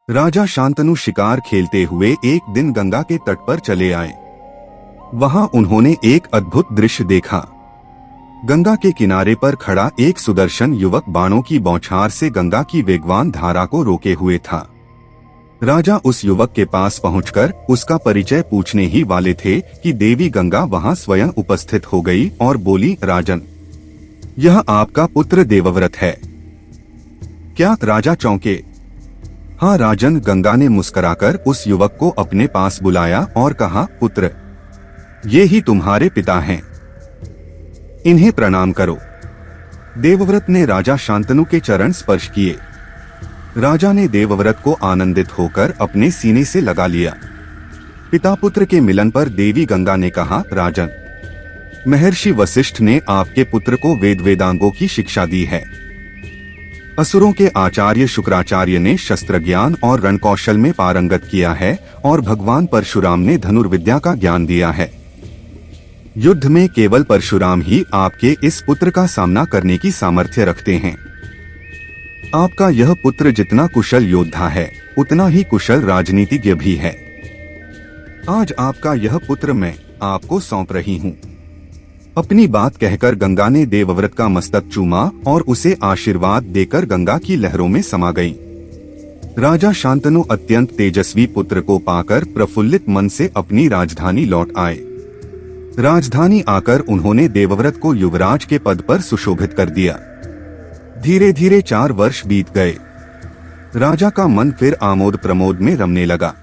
राजा शांतनु शिकार खेलते हुए एक दिन गंगा के तट पर चले आए। वहां उन्होंने एक अद्भुत दृश्य देखा। गंगा के किनारे पर खड़ा एक सुदर्शन युवक बाणों की बौछार से गंगा की वेगवान धारा को रोके हुए था। राजा उस युवक के पास पहुंचकर उसका परिचय पूछने ही वाले थे कि देवी गंगा वहां स्वयं उपस्थित हो गई और बोली, राजन, यह आपका पुत्र देवव्रत है क्या? राजा चौंके। हाँ राजन, गंगा ने मुस्कुराकर उस युवक को अपने पास बुलाया और कहा, पुत्र, ये ही तुम्हारे पिता हैं, इन्हें प्रणाम करो। देवव्रत ने राजा शांतनु के चरण स्पर्श किए। राजा ने देवव्रत को आनंदित होकर अपने सीने से लगा लिया। पिता पुत्र के मिलन पर देवी गंगा ने कहा, राजन, महर्षि वशिष्ठ ने आपके पुत्र को वेद वेदांगों की शिक्षा दी है। असुरों के आचार्य शुक्राचार्य ने शस्त्र ज्ञान और रणकौशल में पारंगत किया है और भगवान परशुराम ने धनुर्विद्या का ज्ञान दिया है। युद्ध में केवल परशुराम ही आपके इस पुत्र का सामना करने की सामर्थ्य रखते हैं। आपका यह पुत्र जितना कुशल योद्धा है, उतना ही कुशल राजनीतिज्ञ भी है। आज आपका यह पुत्र मैं आपको सौंप रही हूँ। अपनी बात कहकर गंगा ने देवव्रत का मस्तक चूमा और उसे आशीर्वाद देकर गंगा की लहरों में समा गई। राजा शांतनु अत्यंत तेजस्वी पुत्र को पाकर प्रफुल्लित मन से अपनी राजधानी लौट आए। राजधानी आकर उन्होंने देवव्रत को युवराज के पद पर सुशोभित कर दिया। धीरे धीरे 4 वर्ष बीत गए। राजा का मन फिर आमोद प्रमोद में रमने लगा।